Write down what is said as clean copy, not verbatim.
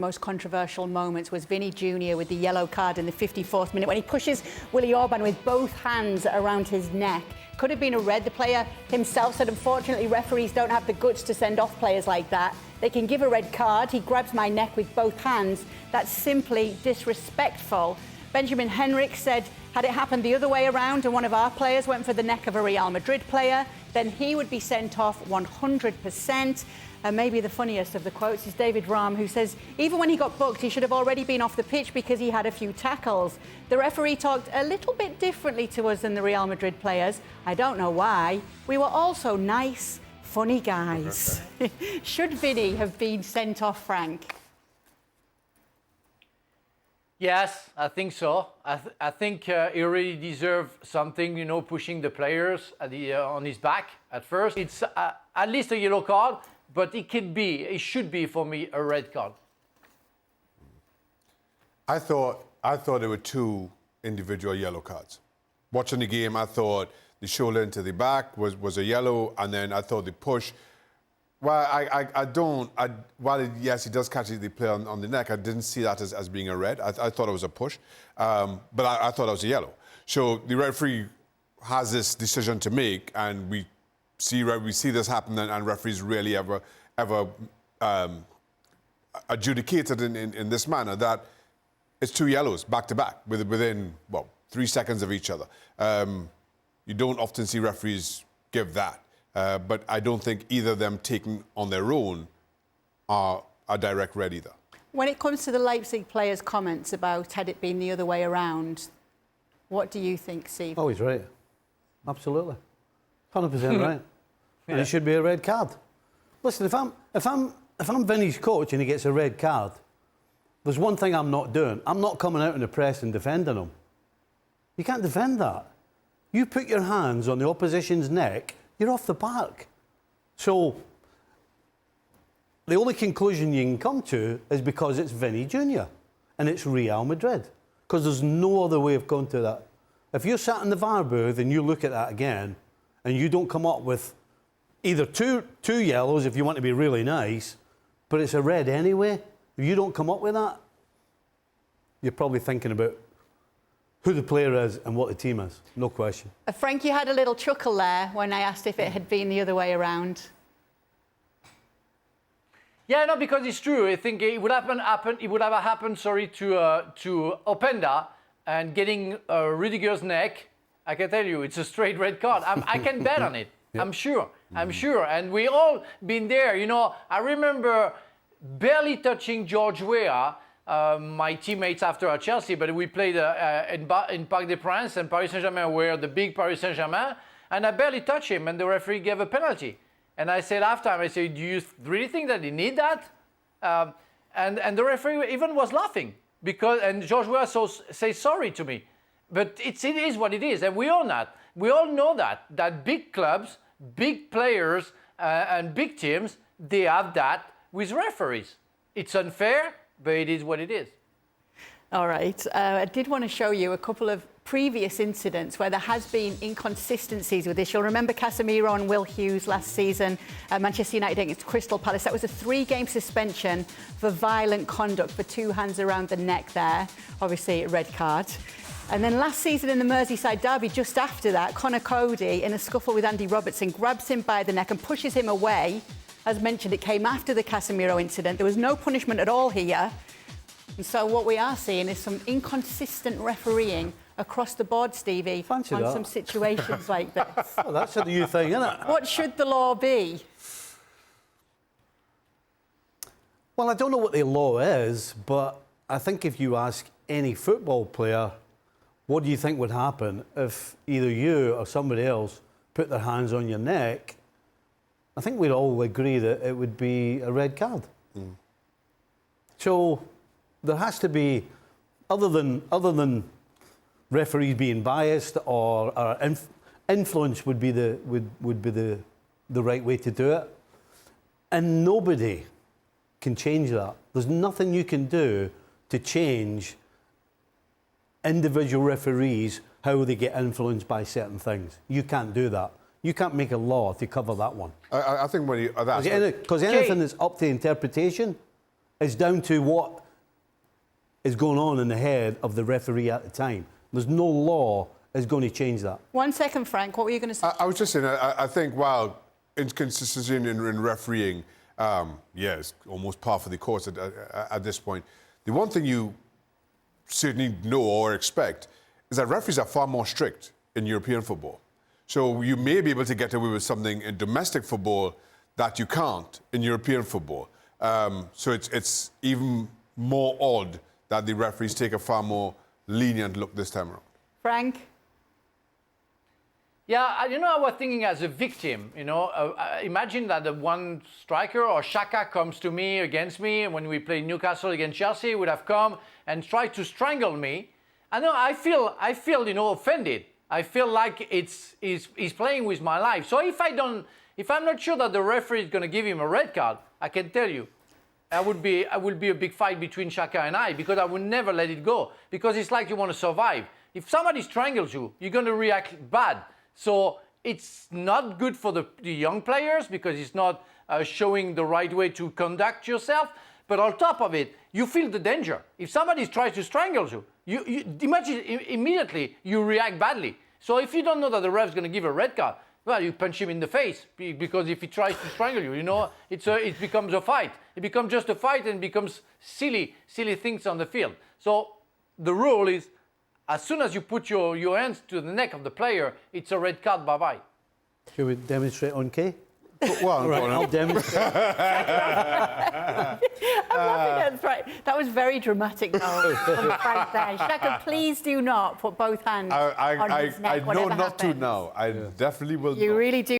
Most controversial moments was Vini Jr with the yellow card in the 54th minute when he pushes Willi Orban with both hands around his neck. Could have been a red. The player himself said, unfortunately, referees don't have the guts to send off players like that. They can give a red card. He grabs my neck with both hands. That's simply disrespectful. Benjamin Henrik said, had it happened the other way around and one of our players went for the neck of a Real Madrid player, then he would be sent off 100%. And maybe the funniest of the quotes is David Rahm, who says even when he got booked, he should have already been off the pitch because he had a few tackles. The referee talked a little bit differently to us than the Real Madrid players. I don't know why. We were also nice, funny guys. Should Vini have been sent off, Frank? Yes, I think so. I think he really deserved something, you know, pushing the players on his back at first. It's at least a yellow card. But it should be for me a red card. I thought there were two individual yellow cards. Watching the game, I thought the shoulder into the back was a yellow, and then I thought the push. Well, yes, he does catch the player on the neck. I didn't see that as being a red. I thought it was a push, but I thought it was a yellow. So the referee has this decision to make, and we see this happen, and referees rarely ever adjudicated in this manner that it's two yellows back to back within 3 seconds of each other. You don't often see referees give that, but I don't think either of them taken on their own are a direct red either. When it comes to the Leipzig players' comments about had it been the other way around, what do you think, Steve? Oh, he's right. Absolutely. 100% right. Yeah. And it should be a red card. Listen, if I'm Vinny's coach and he gets a red card, there's one thing I'm not doing. I'm not coming out in the press and defending him. You can't defend that. You put your hands on the opposition's neck, you're off the park. So the only conclusion you can come to is because it's Vini Jr. and it's Real Madrid. Because there's no other way of going to that. If you're sat in the VAR booth and you look at that again and you don't come up with either two yellows if you want to be really nice, but it's a red anyway, if you don't come up with that, you're probably thinking about who the player is and what the team is. No question. Frank, you had a little chuckle there when I asked if it had been the other way around. Yeah, no, because it's true. I think it would have happened to Openda and getting Rudiger's neck. I can tell you, it's a straight red card. I can bet on it. Yep. I'm sure. And we all been there. You know, I remember barely touching George Weah, my teammates after Chelsea, but we played in Parc des Princes, and Paris Saint-Germain were the big Paris Saint-Germain, and I barely touched him, and the referee gave a penalty. And I said after time, I said, do you really think that they need that? And the referee even was laughing, and George Weah says sorry to me. But it is what it is, and we own that. We all know that big clubs, big players, and big teams, they have that with referees. It's unfair, but it is what it is. All right. I did want to show you a couple of previous incidents where there has been inconsistencies with this. You'll remember Casemiro and Will Hughes last season, Manchester United against Crystal Palace. That was a 3-game suspension for violent conduct, for 2 hands around the neck there. Obviously, a red card. And then last season in the Merseyside derby, just after that, Conor Cody, in a scuffle with Andy Robertson, grabs him by the neck and pushes him away. As mentioned, it came after the Casemiro incident. There was no punishment at all here. And so what we are seeing is some inconsistent refereeing across the board, Stevie, Fancy on that. some situations like this. Well, that's a new thing, isn't it? What should the law be? Well, I don't know what the law is, but I think if you ask any football player, what do you think would happen if either you or somebody else put their hands on your neck? I think we'd all agree that it would be a red card. Mm. So there has to be, other than referees being biased or influence would be the right way to do it, and nobody can change that. There's nothing you can do to change individual referees, how they get influenced by certain things. You can't do that. You can't make a law to cover that one. I think when you... Because anything that's up to interpretation, It's down to what is going on in the head of the referee at the time. There's no law is going to change that. 1 second, Frank. What were you going to say? I was just saying, I think while inconsistency in refereeing, it's almost par for the course at this point. The one thing you certainly know or expect is that referees are far more strict in European football. So you may be able to get away with something in domestic football that you can't in European football. So it's even more odd that the referees take a far more lenient look this time around. Frank? Yeah, I was thinking as a victim, imagine that the one striker or Xhaka comes to me against me when we played Newcastle against Chelsea, would have come and tried to strangle me. I feel offended. I feel like he's playing with my life. So if I'm not sure that the referee is going to give him a red card, I can tell you, I would be a big fight between Xhaka and I, because I would never let it go, because it's like you want to survive. If somebody strangles you, you're going to react bad. So it's not good for the young players, because it's not showing the right way to conduct yourself. But on top of it, you feel the danger. If somebody tries to strangle you, you imagine immediately you react badly. So if you don't know that the ref's going to give a red card, well, you punch him in the face, because if he tries to strangle you, it becomes a fight. It becomes just a fight and becomes silly things on the field. So the rule is, as soon as you put your hands to the neck of the player, it's a red card, bye-bye. Shall we demonstrate on Kay? Well, Right, I'll demonstrate. I'm laughing at Frank. That was very dramatic, though, from Frank there. Xhaka, please do not put both hands on his neck, I know whatever not to happens. now. I definitely will You not. really do